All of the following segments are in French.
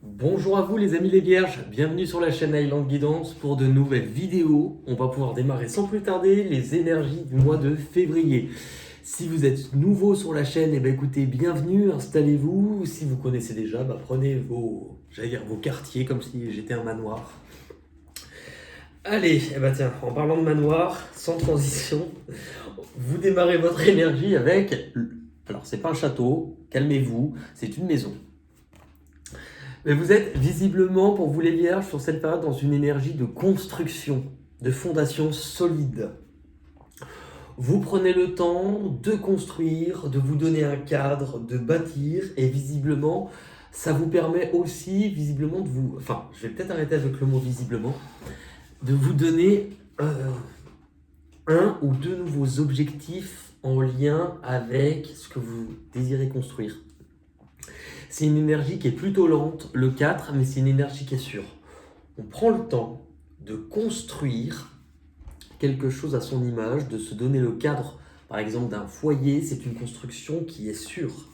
Bonjour à vous les amis les vierges, bienvenue sur la chaîne Island Guidance pour de nouvelles vidéos. On va pouvoir démarrer sans plus tarder les énergies du mois de février. Si vous êtes nouveau sur la chaîne, écoutez, bienvenue, installez-vous. Si vous connaissez déjà, prenez vos quartiers comme si j'étais un manoir. Allez, tiens, en parlant de manoir, sans transition, vous démarrez votre énergie avec... Alors c'est pas un château, calmez-vous, c'est une maison. Mais vous êtes visiblement, pour vous les vierges, sur cette période dans une énergie de construction, de fondation solide. Vous prenez le temps de construire, de vous donner un cadre, de bâtir, et visiblement, ça vous permet aussi, visiblement, de vous... Enfin, je vais peut-être arrêter avec le mot visiblement, de vous donner un ou deux nouveaux objectifs en lien avec ce que vous désirez construire. C'est une énergie qui est plutôt lente, le 4, mais c'est une énergie qui est sûre. On prend le temps de construire quelque chose à son image, de se donner le cadre, par exemple d'un foyer, c'est une construction qui est sûre.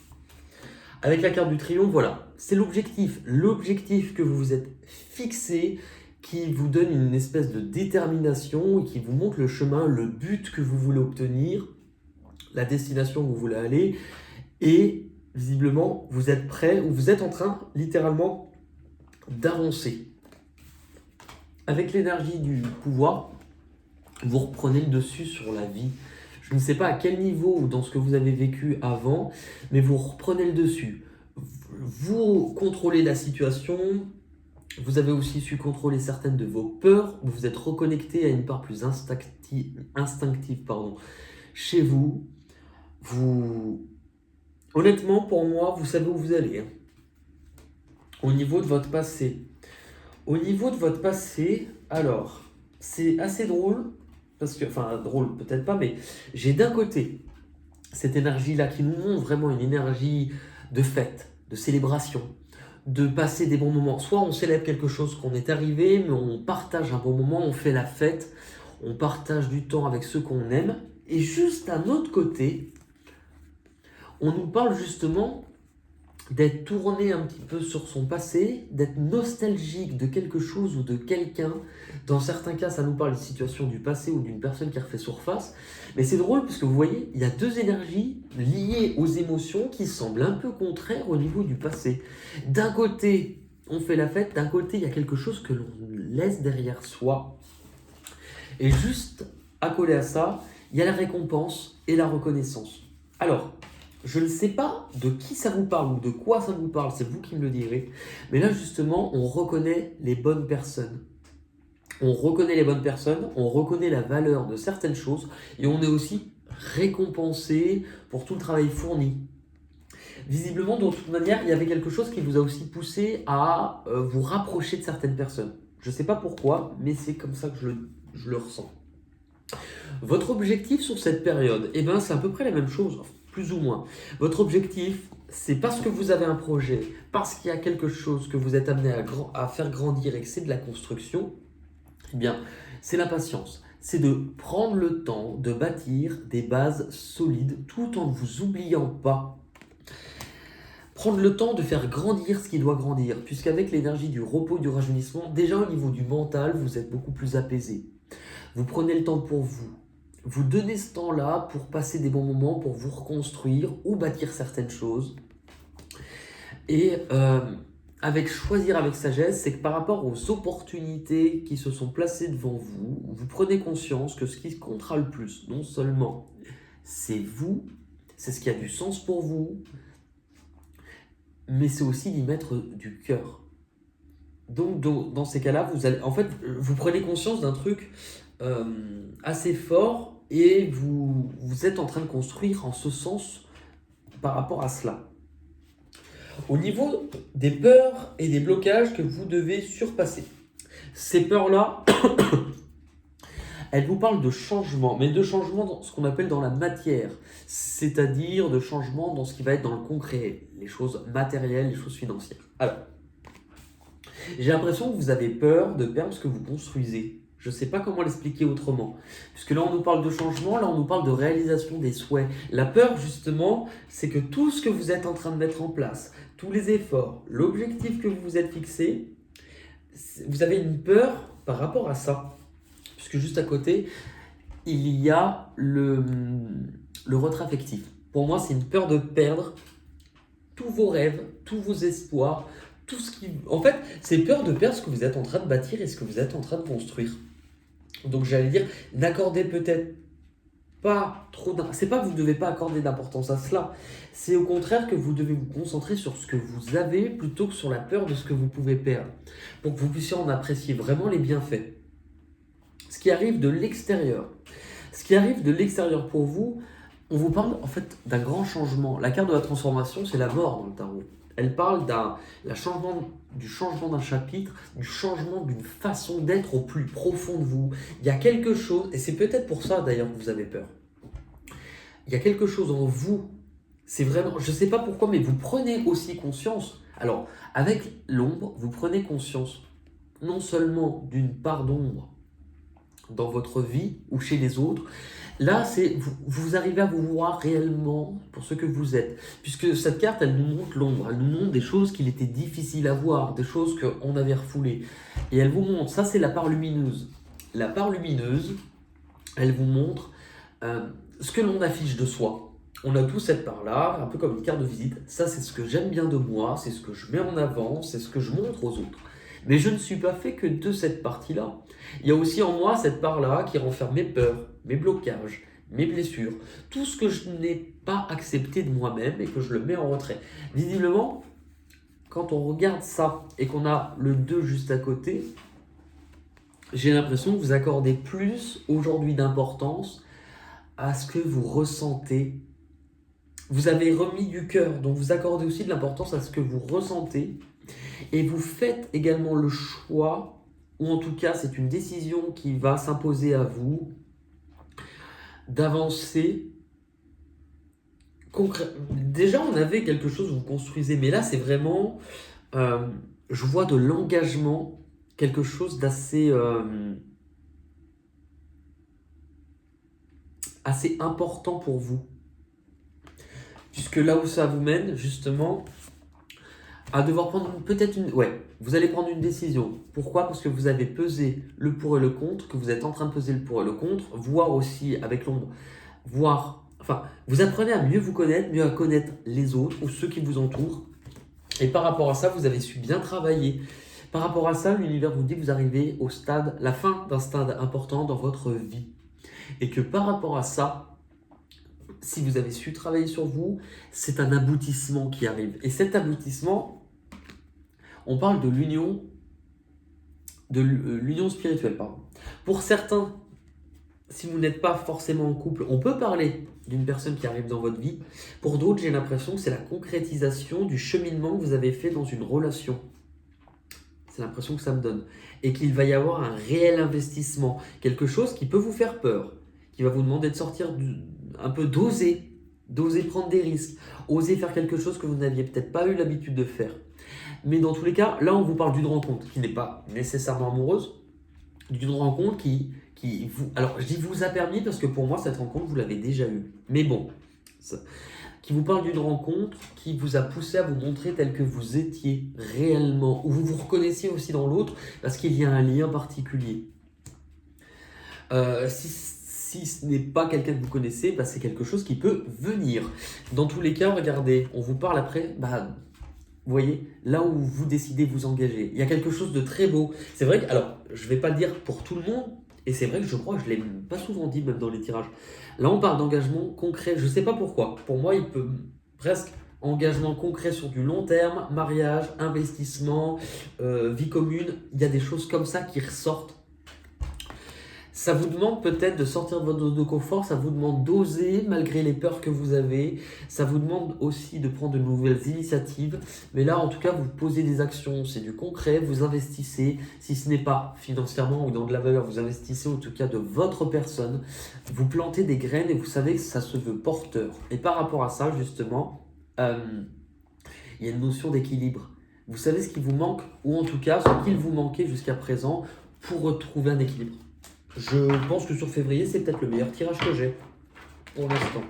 Avec la carte du triomphe, voilà, c'est l'objectif que vous vous êtes fixé, qui vous donne une espèce de détermination et qui vous montre le chemin, le but que vous voulez obtenir, la destination où vous voulez aller, et visiblement, vous êtes prêt, ou vous êtes en train, littéralement, d'avancer. Avec l'énergie du pouvoir, vous reprenez le dessus sur la vie. Je ne sais pas à quel niveau ou dans ce que vous avez vécu avant, mais vous reprenez le dessus. Vous contrôlez la situation, vous avez aussi su contrôler certaines de vos peurs, vous vous êtes reconnecté à une part plus instinctive chez vous. Honnêtement, pour moi, vous savez où vous allez. Au niveau de votre passé. Alors, c'est assez drôle, drôle peut-être pas, mais j'ai d'un côté cette énergie-là qui nous montre vraiment une énergie de fête, de célébration, de passer des bons moments. Soit on célèbre quelque chose qu'on est arrivé, mais on partage un bon moment, on fait la fête, on partage du temps avec ceux qu'on aime. Et juste à notre côté, on nous parle justement d'être tourné un petit peu sur son passé, d'être nostalgique de quelque chose ou de quelqu'un. Dans certains cas, ça nous parle d'une situation du passé ou d'une personne qui a refait surface. Mais c'est drôle parce que vous voyez, il y a deux énergies liées aux émotions qui semblent un peu contraires au niveau du passé. D'un côté, on fait la fête, d'un côté, il y a quelque chose que l'on laisse derrière soi. Et juste accolé à ça, il y a la récompense et la reconnaissance. Alors, je ne sais pas de qui ça vous parle ou de quoi ça vous parle, c'est vous qui me le direz. Mais là, justement, on reconnaît les bonnes personnes. On reconnaît les bonnes personnes, on reconnaît la valeur de certaines choses et on est aussi récompensé pour tout le travail fourni. Visiblement, de toute manière, il y avait quelque chose qui vous a aussi poussé à vous rapprocher de certaines personnes. Je ne sais pas pourquoi, mais c'est comme ça que je le ressens. Votre objectif sur cette période, c'est à peu près la même chose, plus ou moins. Votre objectif, c'est parce que vous avez un projet, parce qu'il y a quelque chose que vous êtes amené à faire grandir et que c'est de la construction, c'est la patience. C'est de prendre le temps de bâtir des bases solides tout en ne vous oubliant pas. Prendre le temps de faire grandir ce qui doit grandir, puisqu'avec l'énergie du repos, du rajeunissement, déjà au niveau du mental, vous êtes beaucoup plus apaisé. Vous prenez le temps pour vous. Vous donnez ce temps-là pour passer des bons moments, pour vous reconstruire ou bâtir certaines choses. Et avec choisir avec sagesse, c'est que par rapport aux opportunités qui se sont placées devant vous, vous prenez conscience que ce qui comptera le plus, non seulement c'est vous, c'est ce qui a du sens pour vous, mais c'est aussi d'y mettre du cœur. Donc dans ces cas-là, vous prenez conscience d'un truc assez fort et vous êtes en train de construire en ce sens par rapport à cela. Au niveau des peurs et des blocages que vous devez surpasser, ces peurs-là, elles vous parlent de changement, mais de changement dans ce qu'on appelle dans la matière, c'est-à-dire de changement dans ce qui va être dans le concret, les choses matérielles, les choses financières. Alors, j'ai l'impression que vous avez peur de perdre ce que vous construisez. Je ne sais pas comment l'expliquer autrement. Puisque là, on nous parle de changement, là, on nous parle de réalisation des souhaits. La peur, justement, c'est que tout ce que vous êtes en train de mettre en place, tous les efforts, l'objectif que vous vous êtes fixé, vous avez une peur par rapport à ça. Puisque juste à côté, il y a le retrait affectif. Pour moi, c'est une peur de perdre tous vos rêves, tous vos espoirs, tout ce qui... En fait, c'est peur de perdre ce que vous êtes en train de bâtir et ce que vous êtes en train de construire. Donc j'allais dire, n'accordez peut-être pas trop c'est pas que vous ne devez pas accorder d'importance à cela, c'est au contraire que vous devez vous concentrer sur ce que vous avez plutôt que sur la peur de ce que vous pouvez perdre, pour que vous puissiez en apprécier vraiment les bienfaits. Ce qui arrive de l'extérieur. Ce qui arrive de l'extérieur pour vous, on vous parle en fait d'un grand changement. La carte de la transformation, c'est la mort dans le tarot. Elle parle du changement d'un chapitre, du changement d'une façon d'être au plus profond de vous. Il y a quelque chose, et c'est peut-être pour ça d'ailleurs que vous avez peur. Il y a quelque chose en vous, c'est vraiment, je ne sais pas pourquoi, mais vous prenez aussi conscience. Alors, avec l'ombre, vous prenez conscience non seulement d'une part d'ombre dans votre vie ou chez les autres. Là, c'est vous arrivez à vous voir réellement pour ce que vous êtes. Puisque cette carte, elle nous montre l'ombre, elle nous montre des choses qu'il était difficile à voir, des choses qu'on avait refoulées. Et elle vous montre, ça c'est la part lumineuse. La part lumineuse, elle vous montre ce que l'on affiche de soi. On a tous cette part-là, un peu comme une carte de visite. Ça, c'est ce que j'aime bien de moi, c'est ce que je mets en avant, c'est ce que je montre aux autres. Mais je ne suis pas fait que de cette partie-là. Il y a aussi en moi cette part-là qui renferme mes peurs, mes blocages, mes blessures, tout ce que je n'ai pas accepté de moi-même et que je le mets en retrait. Visiblement, quand on regarde ça et qu'on a le 2 juste à côté, j'ai l'impression que vous accordez plus aujourd'hui d'importance à ce que vous ressentez. Vous avez remis du cœur, donc vous accordez aussi de l'importance à ce que vous ressentez. Et vous faites également le choix, ou en tout cas c'est une décision qui va s'imposer à vous, d'avancer concrètement. Déjà on avait quelque chose où vous construisez, mais là c'est vraiment, je vois de l'engagement, quelque chose d'assez assez important pour vous. Puisque là où ça vous mène, justement, à devoir prendre peut-être une... Ouais, vous allez prendre une décision. Pourquoi? Parce que vous avez pesé le pour et le contre, que vous êtes en train de peser le pour et le contre, voir aussi avec l'ombre, Enfin, vous apprenez à mieux vous connaître, mieux à connaître les autres ou ceux qui vous entourent. Et par rapport à ça, vous avez su bien travailler. Par rapport à ça, l'univers vous dit que vous arrivez au stade, la fin d'un stade important dans votre vie. Et que par rapport à ça, si vous avez su travailler sur vous, c'est un aboutissement qui arrive. Et cet aboutissement, on parle de l'union spirituelle, pardon. Pour certains, si vous n'êtes pas forcément en couple, on peut parler d'une personne qui arrive dans votre vie. Pour d'autres, j'ai l'impression que c'est la concrétisation du cheminement que vous avez fait dans une relation. C'est l'impression que ça me donne. Et qu'il va y avoir un réel investissement. Quelque chose qui peut vous faire peur, qui va vous demander de sortir un peu d'oser prendre des risques, oser faire quelque chose que vous n'aviez peut-être pas eu l'habitude de faire. Mais dans tous les cas, là on vous parle d'une rencontre qui n'est pas nécessairement amoureuse, d'une rencontre qui vous... Alors je dis vous a permis parce que pour moi cette rencontre vous l'avez déjà eue. Mais bon, qui vous parle d'une rencontre qui vous a poussé à vous montrer tel que vous étiez réellement, où vous vous reconnaissiez aussi dans l'autre parce qu'il y a un lien particulier. Si ce n'est pas quelqu'un que vous connaissez, bah, c'est quelque chose qui peut venir. Dans tous les cas, regardez, on vous parle après, vous voyez, là où vous décidez de vous engager. Il y a quelque chose de très beau. C'est vrai que, alors, je ne vais pas le dire pour tout le monde, et c'est vrai que je crois que je ne l'ai pas souvent dit, même dans les tirages. Là, on parle d'engagement concret, je ne sais pas pourquoi. Pour moi, il peut presque engagement concret sur du long terme, mariage, investissement, vie commune. Il y a des choses comme ça qui ressortent. Ça vous demande peut-être de sortir de votre zone de confort, ça vous demande d'oser malgré les peurs que vous avez, ça vous demande aussi de prendre de nouvelles initiatives, mais là en tout cas vous posez des actions, c'est du concret, vous investissez, si ce n'est pas financièrement ou dans de la valeur, vous investissez en tout cas de votre personne, vous plantez des graines et vous savez que ça se veut porteur. Et par rapport à ça justement, il y a une notion d'équilibre. Vous savez ce qui vous manque, ou en tout cas ce qu'il vous manquait jusqu'à présent pour retrouver un équilibre. Je pense que sur février, c'est peut-être le meilleur tirage que j'ai pour l'instant.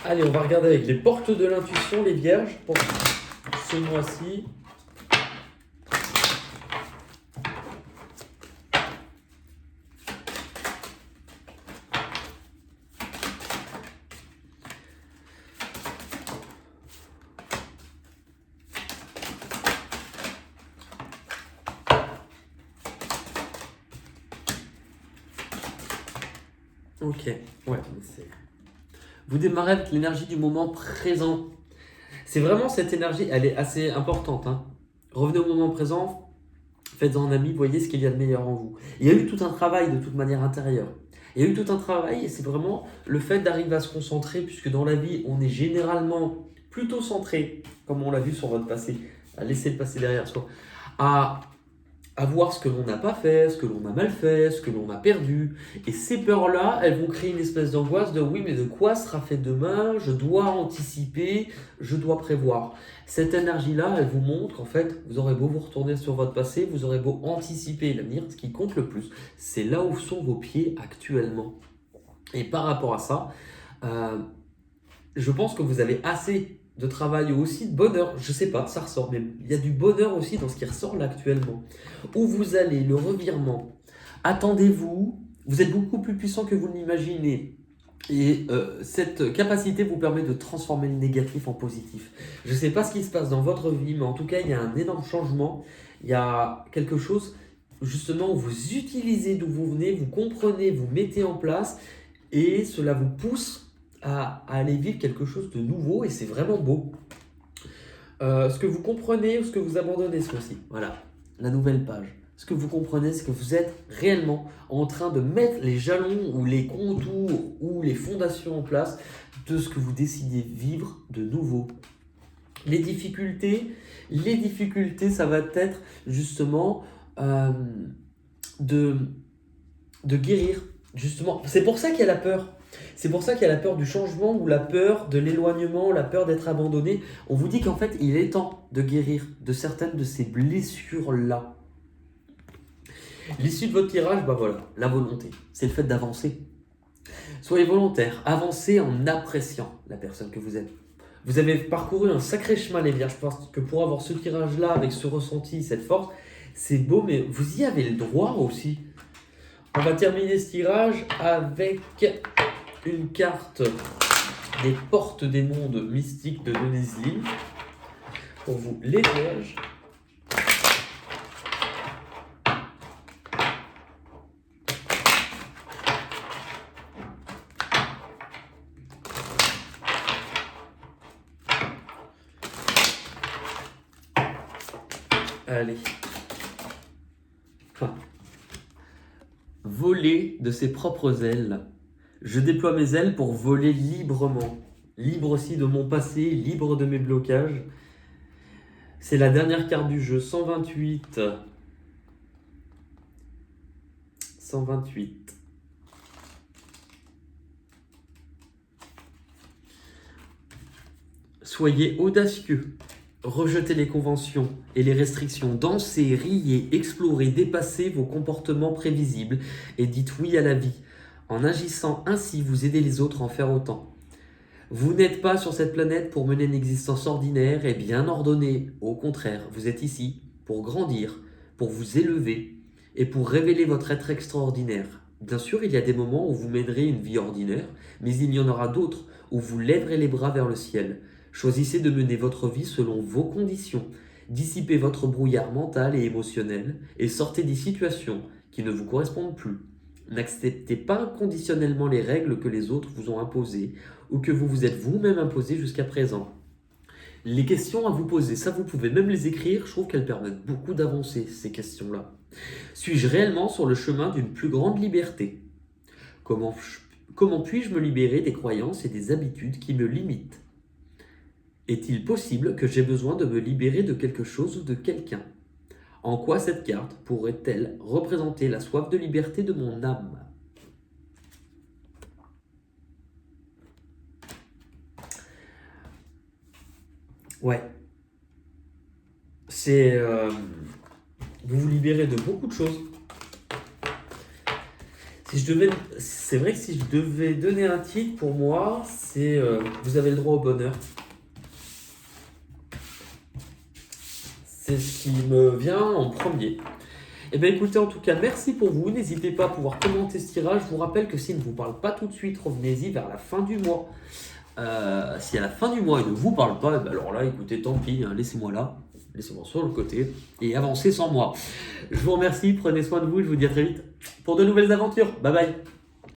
Allez, on va regarder avec les portes de l'intuition, les vierges, pour ce mois-ci. Ok, ouais, vous démarrez avec l'énergie du moment présent. C'est vraiment cette énergie, elle est assez importante, hein. Revenez au moment présent, faites-en un ami, voyez ce qu'il y a de meilleur en vous. Il y a eu tout un travail de toute manière intérieure. Il y a eu tout un travail et c'est vraiment le fait d'arriver à se concentrer, puisque dans la vie, on est généralement plutôt centré, comme on l'a vu sur votre passé, à laisser le passé derrière soi, à à voir ce que l'on n'a pas fait, ce que l'on a mal fait, ce que l'on a perdu. Et ces peurs-là, elles vont créer une espèce d'angoisse de oui, mais de quoi sera fait demain? Je dois anticiper, je dois prévoir. Cette énergie-là, elle vous montre qu'en fait, vous aurez beau vous retourner sur votre passé, vous aurez beau anticiper l'avenir, ce qui compte le plus, c'est là où sont vos pieds actuellement. Et par rapport à ça, euh, je pense que vous avez assez de travail ou aussi de bonheur. Je sais pas, ça ressort, mais il y a du bonheur aussi dans ce qui ressort là actuellement. Où vous allez, le revirement. Attendez-vous, vous êtes beaucoup plus puissant que vous ne l'imaginez. Et cette capacité vous permet de transformer le négatif en positif. Je ne sais pas ce qui se passe dans votre vie, mais en tout cas, il y a un énorme changement. Il y a quelque chose, justement, où vous utilisez d'où vous venez, vous comprenez, vous mettez en place, et cela vous pousse à aller vivre quelque chose de nouveau, et c'est vraiment beau. Ce que vous comprenez ou ce que vous abandonnez ce mois-ci. Voilà, la nouvelle page. Ce que vous comprenez, c'est que vous êtes réellement en train de mettre les jalons ou les contours ou les fondations en place de ce que vous décidez vivre de nouveau. Les difficultés, ça va être justement de, de guérir. Justement, c'est pour ça qu'il y a la peur. C'est pour ça qu'il y a la peur du changement ou la peur de l'éloignement, la peur d'être abandonné. On vous dit qu'en fait, il est temps de guérir de certaines de ces blessures-là. L'issue de votre tirage, bah voilà, la volonté. C'est le fait d'avancer. Soyez volontaire, avancez en appréciant la personne que vous êtes. Vous avez parcouru un sacré chemin, les vierges. Je pense que pour avoir ce tirage-là, avec ce ressenti, cette force, c'est beau, mais vous y avez le droit aussi. On va terminer ce tirage avec une carte des portes des mondes mystiques de Denise Lee. Pour vous, les vierges. Allez. Voler de ses propres ailes. Je déploie mes ailes pour voler librement. Libre aussi de mon passé, libre de mes blocages. C'est la dernière carte du jeu, 128. 128. Soyez audacieux. Rejetez les conventions et les restrictions. Dansez, riez, explorez, dépassez vos comportements prévisibles et dites oui à la vie. En agissant ainsi, vous aidez les autres à en faire autant. Vous n'êtes pas sur cette planète pour mener une existence ordinaire et bien ordonnée. Au contraire, vous êtes ici pour grandir, pour vous élever et pour révéler votre être extraordinaire. Bien sûr, il y a des moments où vous mènerez une vie ordinaire, mais il y en aura d'autres où vous lèverez les bras vers le ciel. Choisissez de mener votre vie selon vos conditions. Dissipez votre brouillard mental et émotionnel et sortez des situations qui ne vous correspondent plus. N'acceptez pas inconditionnellement les règles que les autres vous ont imposées ou que vous vous êtes vous-même imposées jusqu'à présent. Les questions à vous poser, ça vous pouvez même les écrire, je trouve qu'elles permettent beaucoup d'avancer, ces questions-là. Suis-je réellement sur le chemin d'une plus grande liberté? Comment puis-je me libérer des croyances et des habitudes qui me limitent? Est-il possible que j'ai besoin de me libérer de quelque chose ou de quelqu'un? En quoi cette carte pourrait-elle représenter la soif de liberté de mon âme? Ouais, c'est... vous vous libérez de beaucoup de choses. Si je devais, c'est vrai que si je devais donner un titre pour moi, c'est Vous avez le droit au bonheur. C'est ce qui me vient en premier. Eh bien écoutez, en tout cas, merci pour vous. N'hésitez pas à pouvoir commenter ce tirage. Je vous rappelle que s'il ne vous parle pas tout de suite, revenez-y vers la fin du mois. Si à la fin du mois il ne vous parle pas, eh ben alors là, écoutez, tant pis, hein, laissez-moi là. Laissez-moi sur le côté et avancez sans moi. Je vous remercie, prenez soin de vous, je vous dis à très vite pour de nouvelles aventures. Bye bye.